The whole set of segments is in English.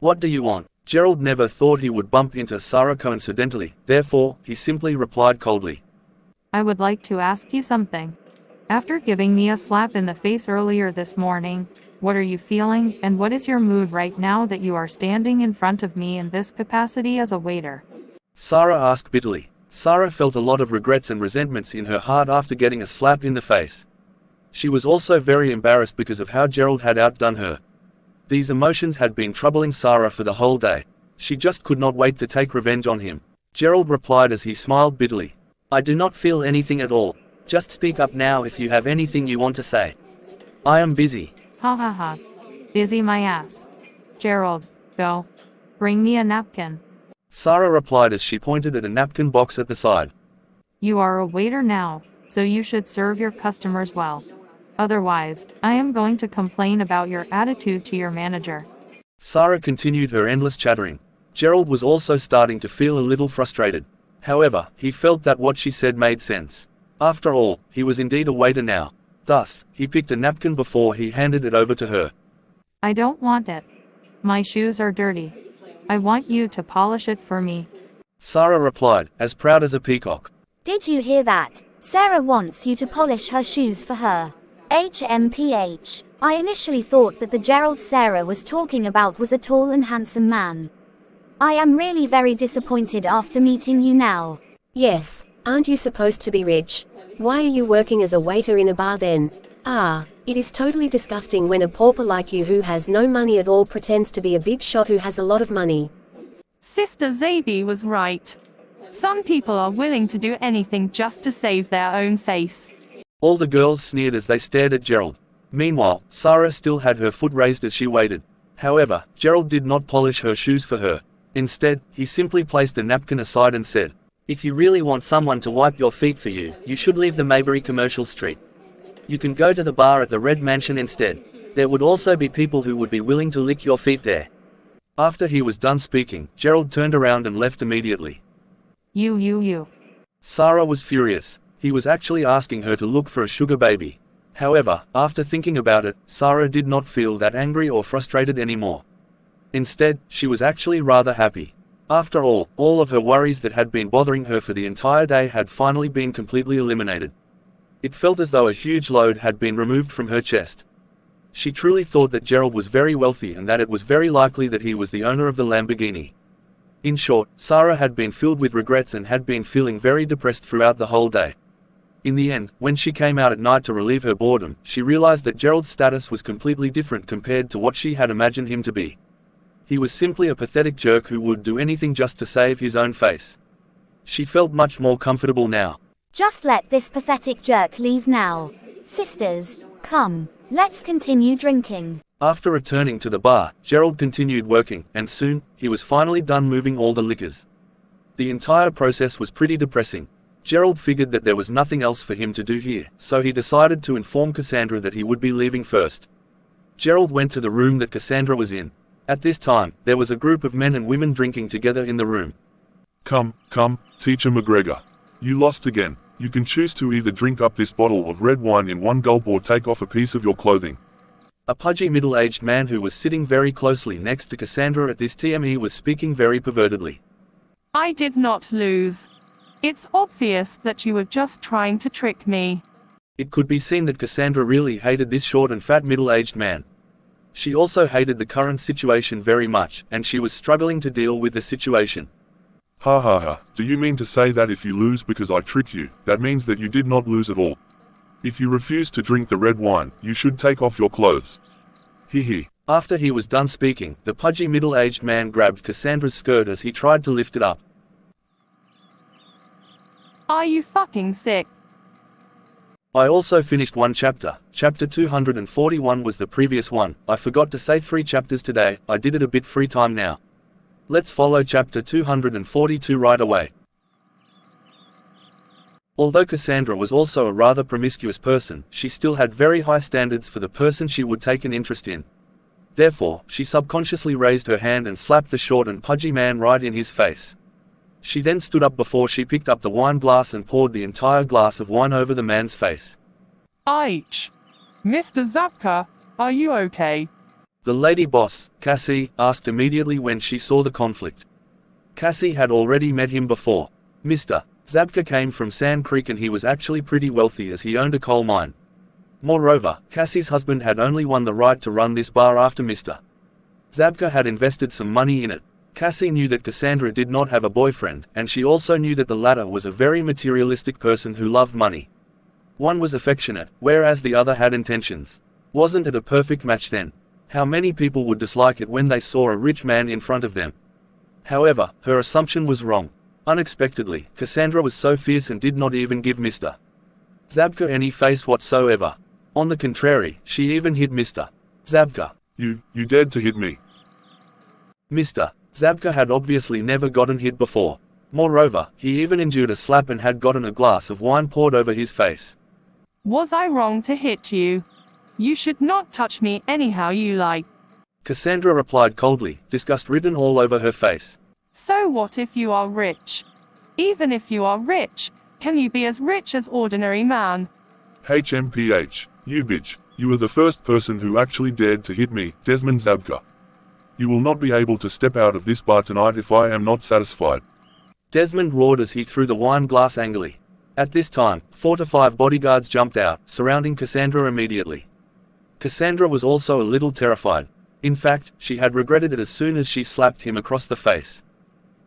What do you want? Gerald never thought he would bump into Sarah coincidentally, therefore, he simply replied coldly. I would like to ask you something. After giving me a slap in the face earlier this morning, what are you feeling, and what is your mood right now that you are standing in front of me in this capacity as a waiter? Sarah asked bitterly. Sarah felt a lot of regrets and resentments in her heart after getting a slap in the face. She was also very embarrassed because of how Gerald had outdone her. These emotions had been troubling Sarah for the whole day. She just could not wait to take revenge on him. Gerald replied as he smiled bitterly. I do not feel anything at all. Just speak up now if you have anything you want to say. I am busy. Ha ha ha. Busy my ass. Gerald, go. Bring me a napkin. Sarah replied as she pointed at a napkin box at the side. You are a waiter now, so you should serve your customers well. Otherwise, I am going to complain about your attitude to your manager. Sarah continued her endless chattering. Gerald was also starting to feel a little frustrated. However, he felt that what she said made sense. After all, he was indeed a waiter now. Thus, he picked a napkin before he handed it over to her. I don't want it. My shoes are dirty. I want you to polish it for me. Sarah replied, as proud as a peacock. Did you hear that? Sarah wants you to polish her shoes for her. HMPH. I initially thought that the Gerald Sarah was talking about was a tall and handsome man. I am really very disappointed after meeting you now. Yes, aren't you supposed to be rich? Why are you working as a waiter in a bar then? It is totally disgusting when a pauper like you who has no money at all pretends to be a big shot who has a lot of money. Sister Zabi was right. Some people are willing to do anything just to save their own face. All the girls sneered as they stared at Gerald. Meanwhile, Sarah still had her foot raised as she waited. However, Gerald did not polish her shoes for her. Instead, he simply placed the napkin aside and said, If you really want someone to wipe your feet for you, you should leave the Maybury Commercial Street. You can go to the bar at the Red Mansion instead. There would also be people who would be willing to lick your feet there. After he was done speaking, Gerald turned around and left immediately. You. Sarah was furious. He was actually asking her to look for a sugar baby. However, after thinking about it, Sarah did not feel that angry or frustrated anymore. Instead, she was actually rather happy. After all of her worries that had been bothering her for the entire day had finally been completely eliminated. It felt as though a huge load had been removed from her chest. She truly thought that Gerald was very wealthy and that it was very likely that he was the owner of the Lamborghini. In short, Sarah had been filled with regrets and had been feeling very depressed throughout the whole day. In the end, when she came out at night to relieve her boredom, she realized that Gerald's status was completely different compared to what she had imagined him to be. He was simply a pathetic jerk who would do anything just to save his own face. She felt much more comfortable now. Just let this pathetic jerk leave now. Sisters, come, let's continue drinking. After returning to the bar, Gerald continued working, and soon, he was finally done moving all the liquors. The entire process was pretty depressing. Gerald figured that there was nothing else for him to do here, so he decided to inform Cassandra that he would be leaving first. Gerald went to the room that Cassandra was in. At this time, there was a group of men and women drinking together in the room. Come, Teacher McGregor. You lost again. You can choose to either drink up this bottle of red wine in one gulp or take off a piece of your clothing. A pudgy middle-aged man who was sitting very closely next to Cassandra at this TME was speaking very pervertedly. I did not lose. It's obvious that you were just trying to trick me. It could be seen that Cassandra really hated this short and fat middle-aged man. She also hated the current situation very much, and she was struggling to deal with the situation. Ha. Do you mean to say that if you lose because I trick you, that means that you did not lose at all? If you refuse to drink the red wine, you should take off your clothes. He. After he was done speaking, the pudgy middle-aged man grabbed Cassandra's skirt as he tried to lift it up. Are you fucking sick? I also finished one chapter. Chapter 241 was the previous one. I forgot to say 3 chapters today. I did it a bit free time now. Let's follow chapter 242 right away. Although Cassandra was also a rather promiscuous person, she still had very high standards for the person she would take an interest in. Therefore, she subconsciously raised her hand and slapped the short and pudgy man right in his face. She then stood up before she picked up the wine glass and poured the entire glass of wine over the man's face. Mr. Zapka, are you okay? The lady boss, Cassie, asked immediately when she saw the conflict. Cassie had already met him before. Mr. Zabka came from Sand Creek and he was actually pretty wealthy as he owned a coal mine. Moreover, Cassie's husband had only won the right to run this bar after Mr. Zabka had invested some money in it. Cassie knew that Cassandra did not have a boyfriend, and she also knew that the latter was a very materialistic person who loved money. One was affectionate, whereas the other had intentions. Wasn't it a perfect match then? How many people would dislike it when they saw a rich man in front of them? However, her assumption was wrong. Unexpectedly, Cassandra was so fierce and did not even give Mr. Zabka any face whatsoever. On the contrary, she even hit Mr. Zabka. You dared to hit me. Mr. Zabka had obviously never gotten hit before. Moreover, he even endured a slap and had gotten a glass of wine poured over his face. Was I wrong to hit you? You should not touch me anyhow you like. Cassandra replied coldly, disgust written all over her face. So what if you are rich? Even if you are rich, can you be as rich as ordinary man? HMPH, you bitch, you were the first person who actually dared to hit me, Desmond Zabka. You will not be able to step out of this bar tonight if I am not satisfied. Desmond roared as he threw the wine glass angrily. At this time, 4 to 5 bodyguards jumped out, surrounding Cassandra immediately. Cassandra was also a little terrified. In fact, she had regretted it as soon as she slapped him across the face.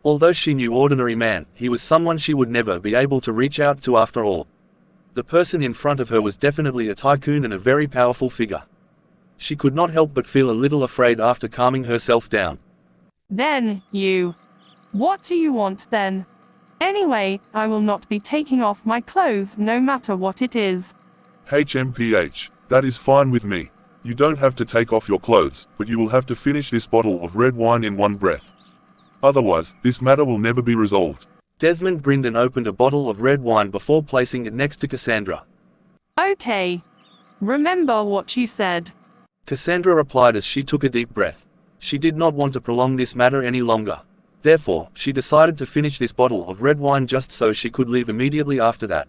Although she knew ordinary man, he was someone she would never be able to reach out to after all. The person in front of her was definitely a tycoon and a very powerful figure. She could not help but feel a little afraid after calming herself down. Then, you. What do you want then? Anyway, I will not be taking off my clothes no matter what it is. HMPH, that is fine with me. You don't have to take off your clothes, but you will have to finish this bottle of red wine in one breath. Otherwise, this matter will never be resolved. Desmond grinned and opened a bottle of red wine before placing it next to Cassandra. Okay. Remember what you said. Cassandra replied as she took a deep breath. She did not want to prolong this matter any longer. Therefore, she decided to finish this bottle of red wine just so she could leave immediately after that.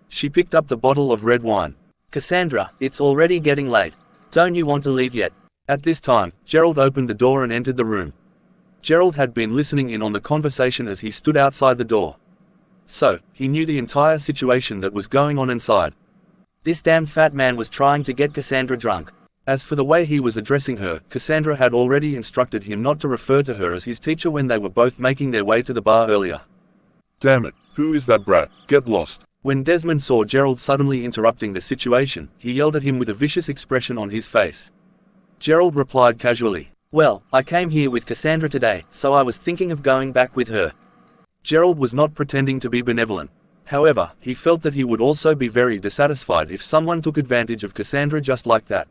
She picked up the bottle of red wine. Cassandra, it's already getting late. Don't you want to leave yet? At this time, Gerald opened the door and entered the room. Gerald had been listening in on the conversation as he stood outside the door. So, he knew the entire situation that was going on inside. This damn fat man was trying to get Cassandra drunk. As for the way he was addressing her, Cassandra had already instructed him not to refer to her as his teacher when they were both making their way to the bar earlier. Damn it, who is that brat? Get lost. When Desmond saw Gerald suddenly interrupting the situation, he yelled at him with a vicious expression on his face. Gerald replied casually, "Well, I came here with Cassandra today, so I was thinking of going back with her." Gerald was not pretending to be benevolent. However, he felt that he would also be very dissatisfied if someone took advantage of Cassandra just like that.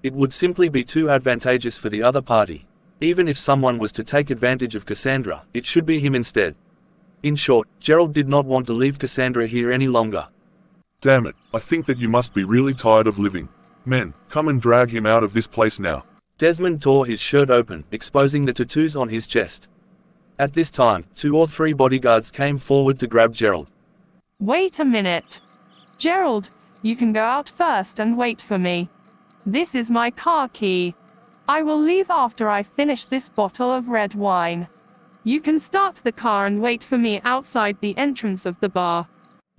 It would simply be too advantageous for the other party. Even if someone was to take advantage of Cassandra, it should be him instead. In short, Gerald did not want to leave Cassandra here any longer. Damn it, I think that you must be really tired of living. Men, come and drag him out of this place now. Desmond tore his shirt open, exposing the tattoos on his chest. At this time, 2 or 3 bodyguards came forward to grab Gerald. Wait a minute. Gerald, you can go out first and wait for me. This is my car key. I will leave after I finish this bottle of red wine. You can start the car and wait for me outside the entrance of the bar.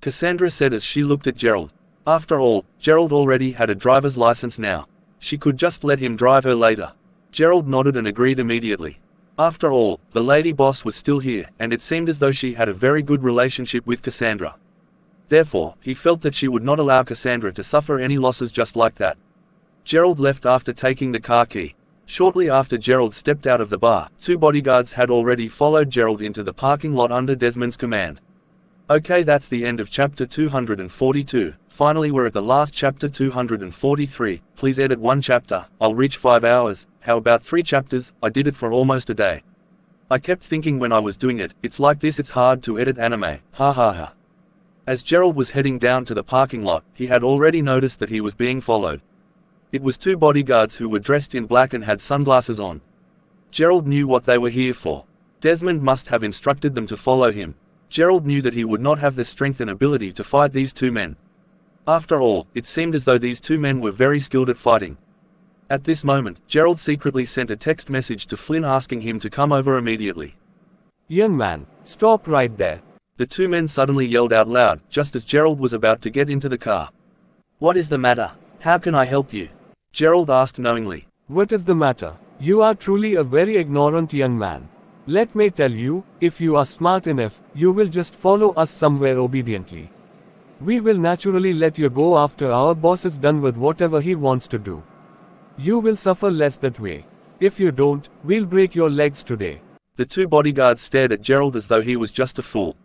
Cassandra said as she looked at Gerald. After all, Gerald already had a driver's license now. She could just let him drive her later. Gerald nodded and agreed immediately. After all, the lady boss was still here, and it seemed as though she had a very good relationship with Cassandra. Therefore, he felt that she would not allow Cassandra to suffer any losses just like that. Gerald left after taking the car key. Shortly after Gerald stepped out of the bar, 2 bodyguards had already followed Gerald into the parking lot under Desmond's command. Okay, that's the end of chapter 242. Finally, we're at the last chapter 243. Please edit 1 chapter, I'll reach 5 hours. How about 3 chapters? I did it for almost a day. I kept thinking when I was doing it, it's like this, it's hard to edit anime, ha ha ha. As Gerald was heading down to the parking lot, he had already noticed that he was being followed. It was 2 bodyguards who were dressed in black and had sunglasses on. Gerald knew what they were here for. Desmond must have instructed them to follow him. Gerald knew that he would not have the strength and ability to fight these 2 men. After all, it seemed as though these 2 men were very skilled at fighting. At this moment, Gerald secretly sent a text message to Flynn asking him to come over immediately. Young man, stop right there. The two men suddenly yelled out loud, just as Gerald was about to get into the car. What is the matter? How can I help you? Gerald asked knowingly. What is the matter? You are truly a very ignorant young man. Let me tell you, if you are smart enough, you will just follow us somewhere obediently. We will naturally let you go after our boss is done with whatever he wants to do. You will suffer less that way. If you don't, we'll break your legs today. The two bodyguards stared at Gerald as though he was just a fool.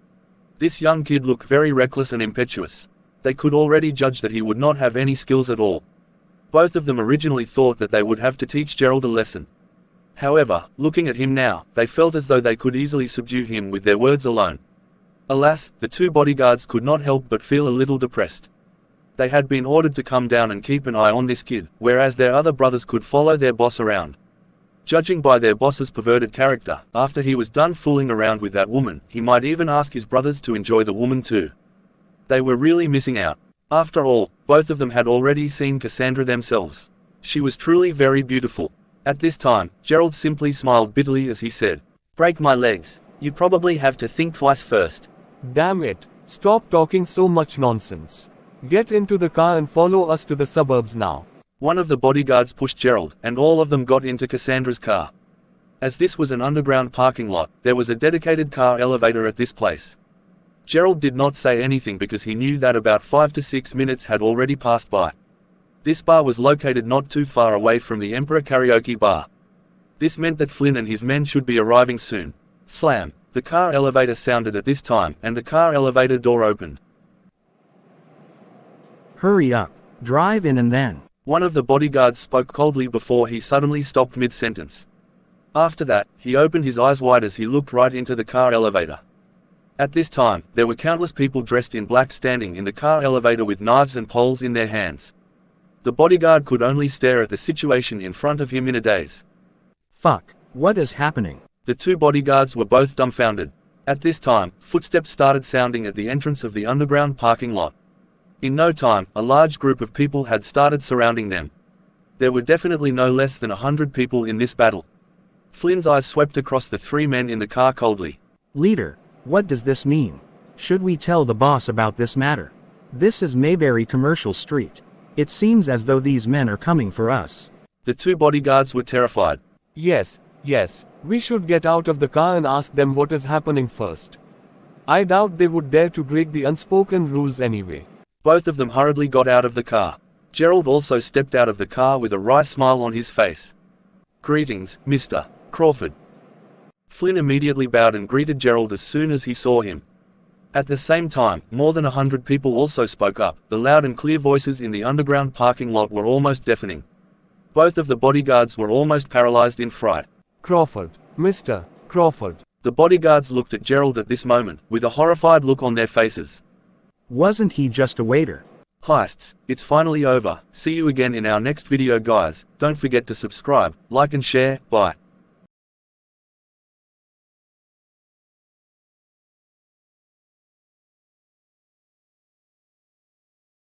This young kid looked very reckless and impetuous. They could already judge that he would not have any skills at all. Both of them originally thought that they would have to teach Gerald a lesson. However, looking at him now, they felt as though they could easily subdue him with their words alone. Alas, the two bodyguards could not help but feel a little depressed. They had been ordered to come down and keep an eye on this kid, whereas their other brothers could follow their boss around. Judging by their boss's perverted character, after he was done fooling around with that woman, he might even ask his brothers to enjoy the woman too. They were really missing out. After all, both of them had already seen Cassandra themselves. She was truly very beautiful. At this time, Gerald simply smiled bitterly as he said, Break my legs. You probably have to think twice first. Damn it, stop talking so much nonsense. Get into the car and follow us to the suburbs now. One of the bodyguards pushed Gerald, and all of them got into Cassandra's car. As this was an underground parking lot, there was a dedicated car elevator at this place. Gerald did not say anything because he knew that about 5 to 6 minutes had already passed by. This bar was located not too far away from the Emperor Karaoke Bar. This meant that Flynn and his men should be arriving soon. Slam! The car elevator sounded at this time, and the car elevator door opened. Hurry up, drive in and then. One of the bodyguards spoke coldly before he suddenly stopped mid-sentence. After that, he opened his eyes wide as he looked right into the car elevator. At this time, there were countless people dressed in black standing in the car elevator with knives and poles in their hands. The bodyguard could only stare at the situation in front of him in a daze. Fuck, what is happening? The two bodyguards were both dumbfounded. At this time, footsteps started sounding at the entrance of the underground parking lot. In no time, a large group of people had started surrounding them. There were definitely no less than 100 people in this battle. Flynn's eyes swept across the three men in the car coldly. Leader, what does this mean? Should we tell the boss about this matter? This is Mayberry Commercial Street. It seems as though these men are coming for us. The two bodyguards were terrified. Yes, we should get out of the car and ask them what is happening first. I doubt they would dare to break the unspoken rules anyway. Both of them hurriedly got out of the car. Gerald also stepped out of the car with a wry smile on his face. Greetings, Mr. Crawford. Flynn immediately bowed and greeted Gerald as soon as he saw him. At the same time, more than 100 people also spoke up. The loud and clear voices in the underground parking lot were almost deafening. Both of the bodyguards were almost paralyzed in fright. Crawford, Mr. Crawford. The bodyguards looked at Gerald at this moment, with a horrified look on their faces. Wasn't he just a waiter? Heists, it's finally over. See you again in our next video guys. Don't forget to subscribe, like and share. Bye.